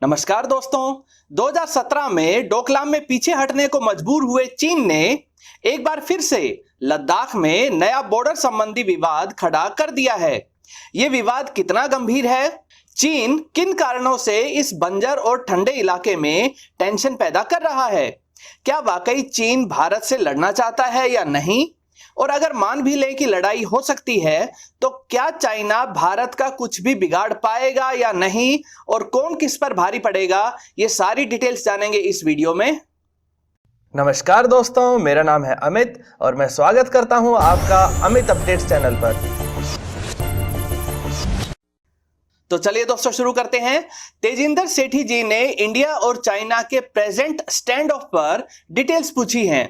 नमस्कार दोस्तों। 2017 में डोकलाम में पीछे हटने को मजबूर हुए चीन ने एक बार फिर से लद्दाख में नया बॉर्डर संबंधी विवाद खड़ा कर दिया है। यह विवाद कितना गंभीर है? चीन किन कारणों से इस बंजर और ठंडे इलाके में टेंशन पैदा कर रहा है? क्या वाकई चीन भारत से लड़ना चाहता है या नहीं? और अगर मान भी लें कि लड़ाई हो सकती है तो क्या चाइना भारत का कुछ भी बिगाड़ पाएगा या नहीं, और कौन किस पर भारी पड़ेगा, ये सारी डिटेल्स जानेंगे इस वीडियो में। नमस्कार दोस्तों, मेरा नाम है अमित और मैं स्वागत करता हूं आपका अमित अपडेट्स चैनल पर। तो चलिए दोस्तों शुरू करते हैं। तेजिंदर सेठी जी ने इंडिया और चाइना के प्रेजेंट स्टैंड ऑफ पर डिटेल्स पूछी हैं।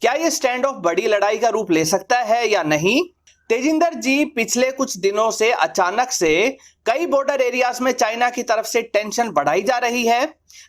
क्या यह स्टैंड ऑफ बड़ी लड़ाई का रूप ले सकता है या नहीं? तेजिंदर जी पिछले कुछ दिनों से अचानक से कई बॉर्डर एरियाज में चाइना की तरफ से टेंशन बढ़ाई जा रही है।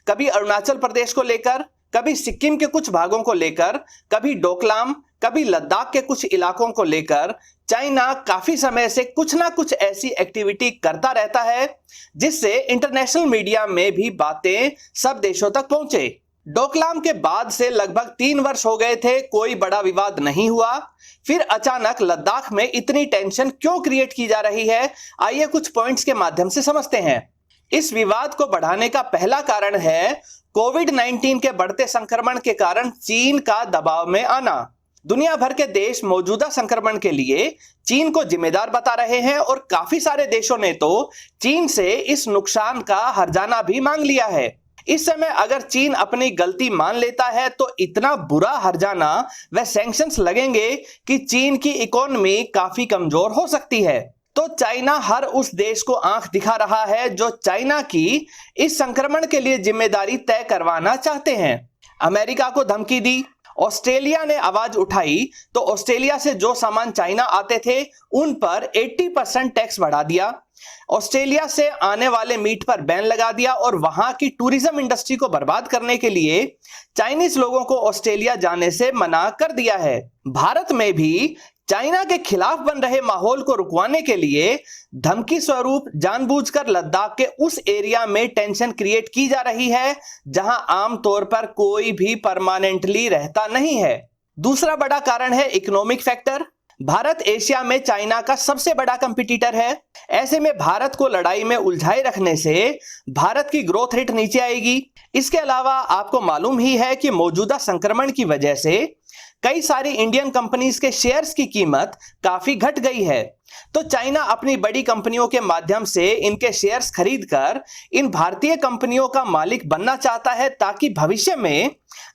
कभी अरुणाचल प्रदेश को लेकर, कभी सिक्किम के कुछ भागों को लेकर, कभी डोकलाम, कभी लद्दाख के कुछ इलाकों को लेकर चाइना काफी समय से कुछ ना कुछ ऐसी एक्टिविटी करता रहता है जिससे इंटरनेशनल मीडिया में भी बातें सब देशों तक पहुंचे। डोकलाम के बाद से लगभग 3 वर्ष हो गए थे, कोई बड़ा विवाद नहीं हुआ। फिर अचानक लद्दाख में इतनी टेंशन क्यों क्रिएट की जा रही है? आइए कुछ पॉइंट्स के माध्यम से समझते हैं। इस विवाद को बढ़ाने का पहला कारण है कोविड-19 के बढ़ते संक्रमण के कारण चीन का दबाव में आना। दुनिया भर के देश मौजूदा संक्रमण के लिए चीन को जिम्मेदार बता रहे हैं और काफी सारे देशों ने तो चीन से इस नुकसान का हर्जाना भी मांग लिया है। इस समय अगर चीन अपनी गलती मान लेता है तो इतना बुरा हर्जाना व सैंक्शंस लगेंगे कि चीन की इकोनॉमी काफी कमजोर हो सकती है। तो चाइना हर उस देश को आंख दिखा रहा है जो चाइना की इस संक्रमण के लिए जिम्मेदारी तय करवाना चाहते हैं। अमेरिका को धमकी दी, ऑस्ट्रेलिया ने आवाज उठाई तो ऑस्ट्रेलिया से जो सामान चाइना आते थे उन पर 80% टैक्स बढ़ा दिया। ऑस्ट्रेलिया से आने वाले मीट पर बैन लगा दिया और वहां की टूरिज्म इंडस्ट्री को बर्बाद करने के लिए चाइनीज लोगों को ऑस्ट्रेलिया जाने से मना कर दिया है। भारत में भी चाइना के खिलाफ बन रहे माहौल को रुकवाने के लिए धमकी स्वरूप जानबूझकर लद्दाख के उस एरिया में टेंशन क्रिएट की जा रही है जहां आमतौर पर कोई भी परमानेंटली रहता नहीं है। दूसरा बड़ा कारण है इकोनॉमिक फैक्टर। भारत एशिया में चाइना का सबसे बड़ा कंपटीटर है। ऐसे में भारत को लड़ाई में उलझाए रखने से भारत की ग्रोथ रेट नीचे आएगी। इसके अलावा आपको मालूम ही है कि मौजूदा संक्रमण की वजह से कई सारी इंडियन कंपनीज के शेयर्स की कीमत काफी घट गई है। तो चाइना अपनी बड़ी कंपनियों के माध्यम से इनके शेयर्स खरीदकर इन भारतीय कंपनियों का मालिक बनना चाहता है ताकि भविष्य में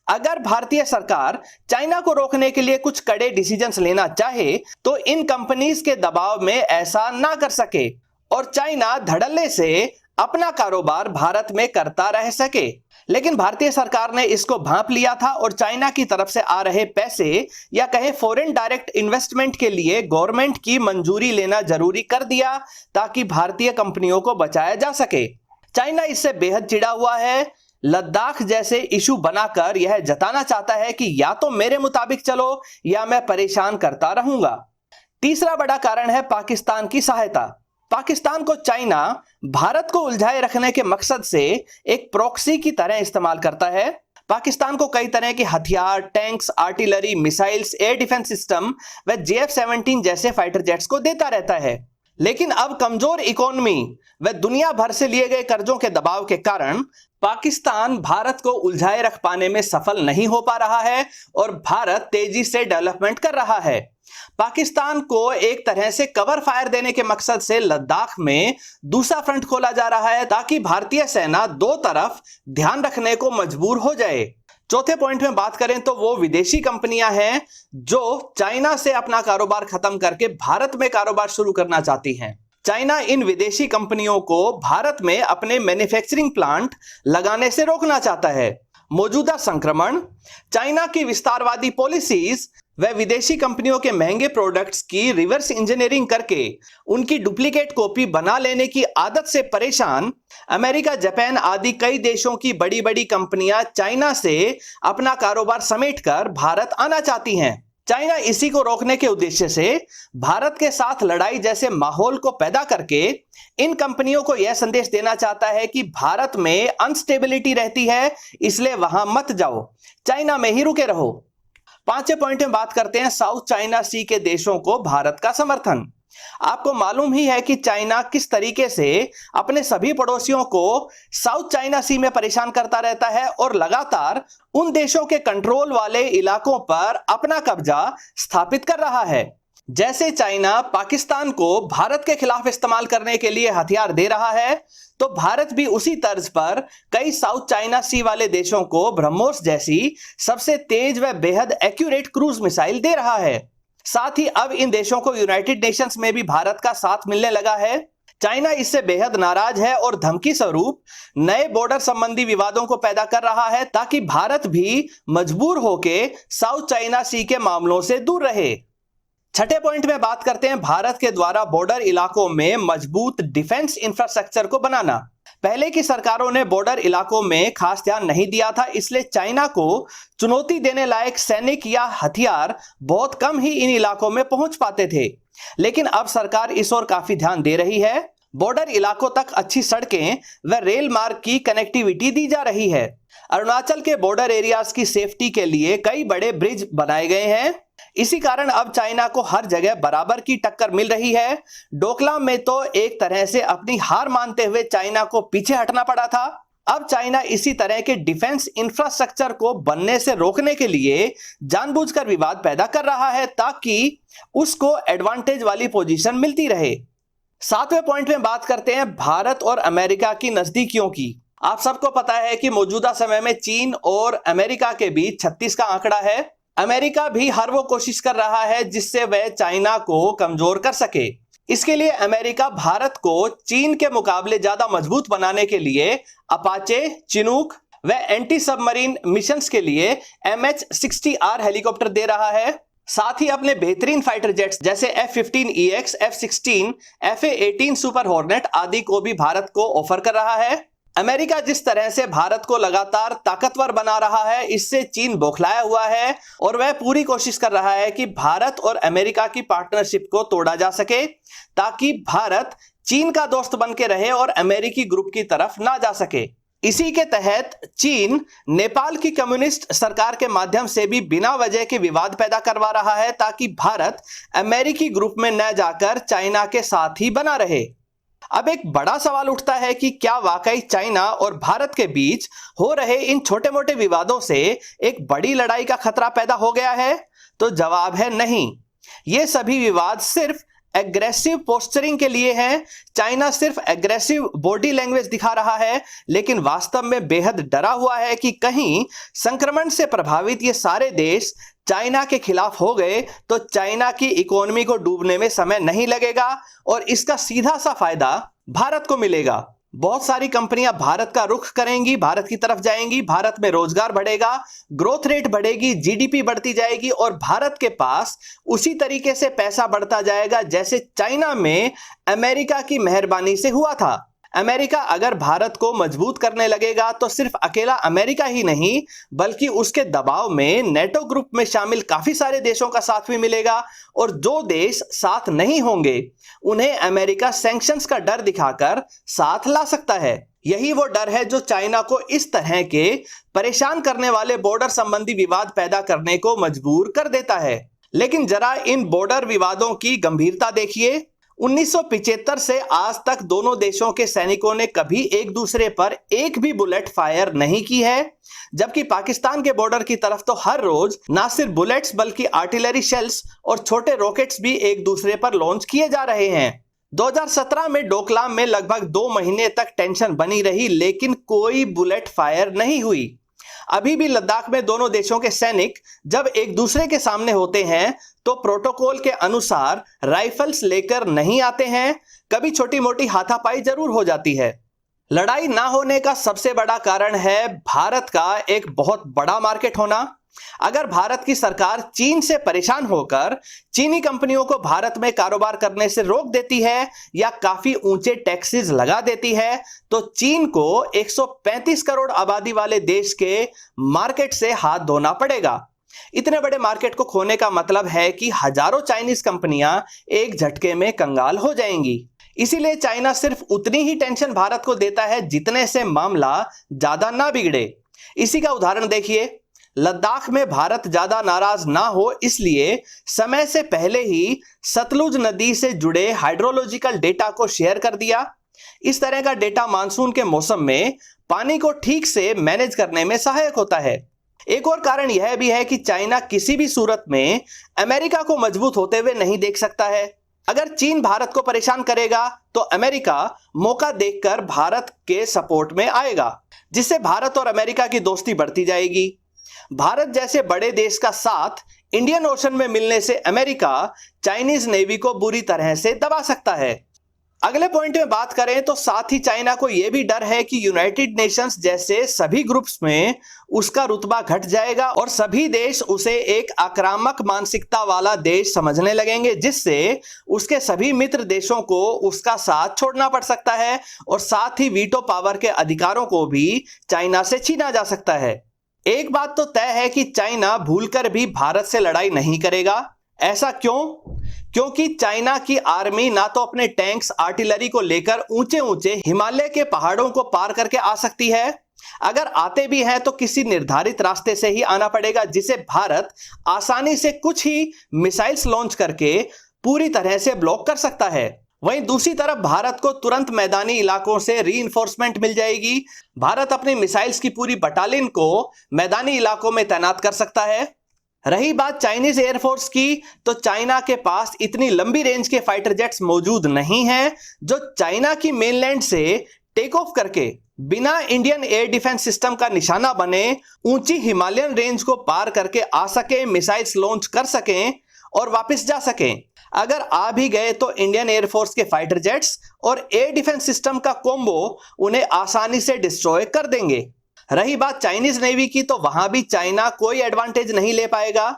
अगर भारतीय सरकार चाइना को रोकने के लिए कुछ कड़े डिसीजंस लेना चाहे तो इन कंपनीज के दबाव में ऐसा ना कर सके और चाइना धड़ल्ले से अपना कारोबार भारत में करता रह सके। लेकिन भारतीय सरकार ने इसको भांप लिया था और चाइना की तरफ से आ रहे पैसे या कहे फॉरेन डायरेक्ट इन्वेस्टमेंट के लिए गवर्नमेंट की मंजूरी लेना जरूरी कर दिया ताकि भारतीय कंपनियों को बचाया जा सके। चाइना इससे बेहद चिढ़ा हुआ है। लद्दाख जैसे इशू बनाकर यह जताना चाहता है कि या तो मेरे मुताबिक चलो या मैं परेशान करता रहूंगा। तीसरा बड़ा कारण है पाकिस्तान की सहायता। पाकिस्तान को चाइना भारत को उलझाए रखने के मकसद से एक प्रॉक्सी की तरह इस्तेमाल करता है। पाकिस्तान को कई तरह के हथियार, tanks, artillery, missiles, air defence system व JF-17 जैसे फाइटर जेट्स को देता रहता है। लेकिन अब कमजोर इकोनॉमी व दुनिया भर से लिए गए कर्जों के दबाव के कारण पाकिस्तान भारत को उलझाए रख पाने में सफल नहीं हो पा रहा है और भारत तेजी से डेवलपमेंट कर रहा है। पाकिस्तान को एक तरह से कवर फायर देने के मकसद से लद्दाख में दूसरा फ्रंट खोला जा रहा है ताकि भारतीय सेना दो तरफ ध्यान रखने को मजबूर हो जाए। चौथे पॉइंट में बात करें तो वो विदेशी कंपनियां हैं जो चाइना से अपना कारोबार खत्म करके भारत में कारोबार शुरू करना चाहती हैं। चाइना इन विदेशी कंपनियों को भारत में अपने मैन्युफैक्चरिंग प्लांट लगाने से रोकना चाहता है। मौजूदा संक्रमण, चाइना की विस्तारवादी पॉलिसीज व विदेशी कंपनियों के महंगे प्रोडक्ट्स की रिवर्स इंजीनियरिंग करके उनकी डुप्लीकेट कॉपी बना लेने की आदत से परेशान अमेरिका, जापान आदि कई देशों की बड़ी बड़ी कंपनियां चाइना से अपना कारोबार समेटकर भारत आना चाहती हैं। चाइना इसी को रोकने के उद्देश्य से भारत के साथ लड़ाई जैसे माहौल को पैदा करके इन कंपनियों को यह संदेश देना चाहता है कि भारत में अनस्टेबिलिटी रहती है, इसलिए वहां मत जाओ, चाइना में ही रुके रहो। पांचवें पॉइंट में बात करते हैं साउथ चाइना सी के देशों को भारत का समर्थन। आपको मालूम ही है कि चाइना किस तरीके से अपने सभी पड़ोसियों को साउथ चाइना सी में परेशान करता रहता है और लगातार उन देशों के कंट्रोल वाले इलाकों पर अपना कब्जा स्थापित कर रहा है। जैसे चाइना पाकिस्तान को भारत के खिलाफ इस्तेमाल करने के लिए हथियार दे रहा है, तो भारत भी उसी तर्ज पर कई साउथ चाइना सी वाले देशों को ब्रह्मोस जैसी सबसे तेज व बेहद एक्यूरेट क्रूज मिसाइल दे रहा है। साथ ही अब इन देशों को यूनाइटेड नेशंस में भी भारत का साथ मिलने लगा है। चाइना इससे बेहद नाराज है और धमकी स्वरूप नए बॉर्डर संबंधी विवादों को पैदा कर रहा है, ताकि भारत भी मजबूर होके साउथ चाइना सी के मामलों से दूर रहे। छठे पॉइंट में बात करते हैं भारत के द्वारा बॉर्डर इलाकों में मजबूत डिफेंस इंफ्रास्ट्रक्चर को बनाना। पहले की सरकारों ने बॉर्डर इलाकों में खास ध्यान नहीं दिया था, इसलिए चाइना को चुनौती देने लायक सैनिक या हथियार बहुत कम ही इन इलाकों में पहुंच पाते थे। लेकिन अब सरकार इस ओर काफी ध्यान दे रही है। बॉर्डर इलाकों तक अच्छी सड़कें व रेल मार्ग की कनेक्टिविटी दी जा रही है। अरुणाचल के बॉर्डर एरियाज की सेफ्टी के लिए कई बड़े ब्रिज बनाए गए हैं। इसी कारण अब चाइना को हर जगह बराबर की टक्कर मिल रही है। डोकलाम में तो एक तरह से अपनी हार मानते हुए चाइना को पीछे हटना पड़ा था। अब चाइना इसी तरह के डिफेंस इंफ्रास्ट्रक्चर को बनने से रोकने के लिए जानबूझकर विवाद पैदा कर रहा है, ताकि उसको एडवांटेज वाली पोजीशन मिलती रहे। सातवें पॉइंट में बात करते हैं भारत और अमेरिका की नजदीकियों की। आप सबको पता है कि मौजूदा समय में चीन और अमेरिका के बीच 36 का आंकड़ा है। अमेरिका भी हर वो कोशिश कर रहा है जिससे वह चाइना को कमजोर कर सके। इसके लिए अमेरिका भारत को चीन के मुकाबले ज्यादा मजबूत बनाने के लिए अपाचे, चिनूक व एंटी सबमरीन मिशंस के लिए MH-60R हेलीकॉप्टर दे रहा है। साथ ही अपने बेहतरीन फाइटर जेट्स जैसे F-15EX, F-16, FA-18 super hornet आदि को भी भारत को ऑफर कर रहा है। अमेरिका जिस तरह से भारत को लगातार ताकतवर बना रहा है, इससे चीन बौखलाया हुआ है और वह पूरी कोशिश कर रहा है कि भारत और अमेरिका की पार्टनरशिप को तोड़ा जा सके, ताकि भारत चीन का दोस्त बन के रहे और अमेरिकी ग्रुप की तरफ ना जा सके। इसी के तहत चीन नेपाल की कम्युनिस्ट सरकार के माध्यम से भी बिना वजह के विवाद पैदा करवा रहा है, ताकि भारत अमेरिकी ग्रुप में न जाकर चाइना के साथ ही बना रहे। अब एक बड़ा सवाल उठता है कि क्या वाकई चाइना और भारत के बीच हो रहे इन छोटे मोटे विवादों से एक बड़ी लड़ाई का खतरा पैदा हो गया है? तो जवाब है नहीं। ये सभी विवाद सिर्फ एग्रेसिव पोस्चरिंग के लिए हैं। चाइना सिर्फ एग्रेसिव बॉडी लैंग्वेज दिखा रहा है, लेकिन वास्तव में बेहद डरा हुआ है कि कहीं संक्रमण से प्रभावित ये सारे देश चाइना के खिलाफ हो गए तो चाइना की इकोनॉमी को डूबने में समय नहीं लगेगा और इसका सीधा सा फायदा भारत को मिलेगा। बहुत सारी कंपनियां भारत का रुख करेंगी, भारत की तरफ जाएंगी, भारत में रोजगार बढ़ेगा, ग्रोथ रेट बढ़ेगी, जीडीपी बढ़ती जाएगी और भारत के पास उसी तरीके से पैसा बढ़ता जाएगा जैसे चाइना में अमेरिका की मेहरबानी से हुआ था। अमेरिका अगर भारत को मजबूत करने लगेगा तो सिर्फ अकेला अमेरिका ही नहीं, बल्कि उसके दबाव में नेटो ग्रुप में शामिल काफी सारे देशों का साथ भी मिलेगा और जो देश साथ नहीं होंगे उन्हें अमेरिका सैंक्शंस का डर दिखाकर साथ ला सकता है। यही वो डर है जो चाइना को इस तरह के परेशान करने वाले बॉर्डर संबंधी विवाद पैदा करने को मजबूर कर देता है। लेकिन जरा इन बॉर्डर विवादों की गंभीरता देखिए। 1975 से आज तक दोनों देशों के सैनिकों ने कभी एक दूसरे पर एक भी बुलेट फायर नहीं की है, जबकि पाकिस्तान के बॉर्डर की तरफ तो हर रोज ना सिर्फ बुलेट्स बल्कि आर्टिलरी शेल्स और छोटे रॉकेट्स भी एक दूसरे पर लॉन्च किए जा रहे हैं। 2017 में डोकलाम में लगभग 2 महीने तक टेंशन बनी रही, लेकिन कोई बुलेट फायर नहीं हुई। अभी भी लद्दाख में दोनों देशों के सैनिक जब एक दूसरे के सामने होते हैं तो प्रोटोकॉल के अनुसार राइफल्स लेकर नहीं आते हैं, कभी छोटी मोटी हाथापाई जरूर हो जाती है। लड़ाई ना होने का सबसे बड़ा कारण है भारत का एक बहुत बड़ा मार्केट होना। अगर भारत की सरकार चीन से परेशान होकर चीनी कंपनियों को भारत में कारोबार करने से रोक देती है या काफी ऊंचे टैक्सेस लगा देती है, तो चीन को 135 करोड़ आबादी वाले देश के मार्केट से हाथ धोना पड़ेगा। इतने बड़े मार्केट को खोने का मतलब है कि हजारों चाइनीज कंपनियां एक झटके में कंगाल हो जाएंगी। इसीलिए चाइना सिर्फ उतनी ही टेंशन भारत को देता है जितने से मामला ज्यादा ना बिगड़े। इसी का उदाहरण देखिए, लद्दाख में भारत ज्यादा नाराज ना हो इसलिए समय से पहले ही सतलुज नदी से जुड़े हाइड्रोलॉजिकल डेटा को शेयर कर दिया। इस तरह का डेटा मानसून के मौसम में पानी को ठीक से मैनेज करने में सहायक होता है। एक और कारण यह भी है कि चाइना किसी भी सूरत में अमेरिका को मजबूत होते हुए नहीं देख सकता है। अगर चीन भारत को परेशान करेगा तो अमेरिका मौका देखकर भारत के सपोर्ट में आएगा, जिससे भारत और अमेरिका की दोस्ती बढ़ती जाएगी। भारत जैसे बड़े देश का साथ इंडियन ओशन में मिलने से अमेरिका चाइनीज नेवी को बुरी तरह से दबा सकता है। अगले पॉइंट में बात करें तो साथ ही चाइना को यह भी डर है कि यूनाइटेड नेशंस जैसे सभी ग्रुप्स में उसका रुतबा घट जाएगा और सभी देश उसे एक आक्रामक मानसिकता वाला देश समझने लगेंगे, जिससे उसके सभी मित्र देशों को उसका साथ छोड़ना पड़ सकता है और साथ ही वीटो पावर के अधिकारों को भी चाइना से छीना जा सकता है। एक बात तो तय है कि चाइना भूलकर भी भारत से लड़ाई नहीं करेगा। ऐसा क्यों? क्योंकि चाइना की आर्मी ना तो अपने टैंक्स आर्टिलरी को लेकर ऊंचे ऊंचे हिमालय के पहाड़ों को पार करके आ सकती है। अगर आते भी हैं तो किसी निर्धारित रास्ते से ही आना पड़ेगा, जिसे भारत आसानी से कुछ ही मिसाइल्स लॉन्च करके पूरी तरह से ब्लॉक कर सकता है। वहीं दूसरी तरफ भारत को तुरंत मैदानी इलाकों से रीइंफोर्समेंट मिल जाएगी। भारत अपनी मिसाइल्स की पूरी बटालियन को मैदानी इलाकों में तैनात कर सकता है। रही बात चाइनीज एयरफोर्स की, तो चाइना के पास इतनी लंबी रेंज के फाइटर जेट्स मौजूद नहीं हैं जो चाइना की मेनलैंड से टेक ऑफ करके बिना इंडियन एयर डिफेंस सिस्टम का निशाना बने ऊंची हिमालयन रेंज को पार करके आ सके, मिसाइल्स लॉन्च कर सकें और वापस जा सकें। अगर आ भी गए तो इंडियन एयरफोर्स के फाइटर जेट्स और एयर डिफेंस सिस्टम का कॉम्बो उन्हें आसानी से डिस्ट्रॉय कर देंगे। रही बात चाइनीज नेवी की, तो वहां भी चाइना कोई एडवांटेज नहीं ले पाएगा।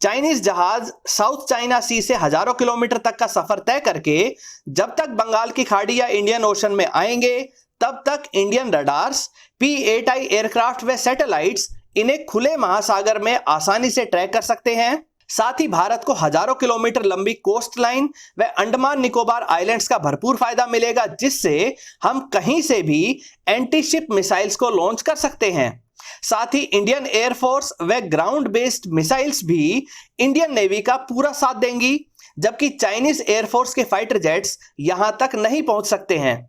चाइनीज जहाज साउथ चाइना सी से हजारों किलोमीटर तक का सफर तय करके जब तक बंगाल की खाड़ी या इंडियन ओशन में आएंगे तब तक इंडियन रडार्स, P-8I एयरक्राफ्ट व सैटेलाइट्स इन्हें खुले महासागर में आसानी से ट्रैक कर सकते हैं। साथ ही भारत को हजारों किलोमीटर लंबी कोस्ट लाइन व अंडमान निकोबार आइलैंड्स का भरपूर फायदा मिलेगा, जिससे हम कहीं से भी एंटी शिप मिसाइल्स को लॉन्च कर सकते हैं। साथ ही इंडियन एयरफोर्स व ग्राउंड बेस्ड मिसाइल्स भी इंडियन नेवी का पूरा साथ देंगी, जबकि चाइनीज एयरफोर्स के फाइटर जेट्स यहां तक नहीं पहुंच सकते हैं।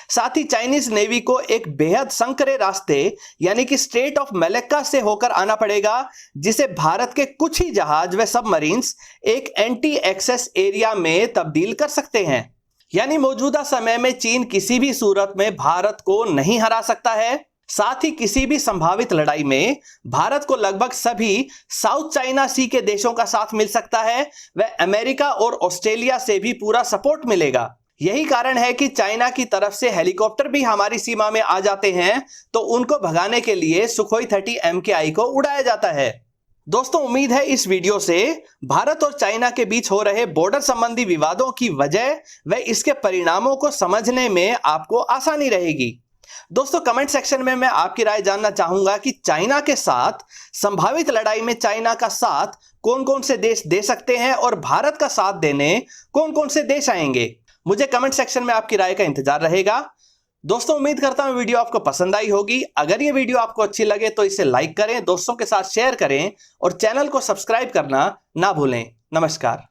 साथ ही चाइनीज नेवी को एक बेहद संकरे रास्ते यानी कि स्ट्रेट ऑफ मलक्का से होकर आना पड़ेगा, जिसे भारत के कुछ ही जहाज व सबमरीन्स एक एंटी एक्सेस एरिया में तब्दील कर सकते हैं। यानी मौजूदा समय में चीन किसी भी सूरत में भारत को नहीं हरा सकता है। साथ ही किसी भी संभावित लड़ाई में भारत को लगभग सभी साउथ चाइना सी के देशों का साथ मिल सकता है व अमेरिका और ऑस्ट्रेलिया से भी पूरा सपोर्ट मिलेगा। यही कारण है कि चाइना की तरफ से हेलीकॉप्टर भी हमारी सीमा में आ जाते हैं तो उनको भगाने के लिए सुखोई 30 MKI को उड़ाया जाता है। दोस्तों, उम्मीद है इस वीडियो से भारत और चाइना के बीच हो रहे बॉर्डर संबंधी विवादों की वजह व इसके परिणामों को समझने में आपको आसानी रहेगी। दोस्तों, कमेंट सेक्शन में मैं आपकी राय जानना चाहूंगा कि चाइना के साथ संभावित लड़ाई में चाइना का साथ कौन कौन से देश दे सकते हैं और भारत का साथ देने कौन कौन से देश आएंगे। मुझे कमेंट सेक्शन में आपकी राय का इंतजार रहेगा। दोस्तों, उम्मीद करता हूं वीडियो आपको पसंद आई होगी। अगर ये वीडियो आपको अच्छी लगे तो इसे लाइक करें, दोस्तों के साथ शेयर करें और चैनल को सब्सक्राइब करना ना भूलें। नमस्कार।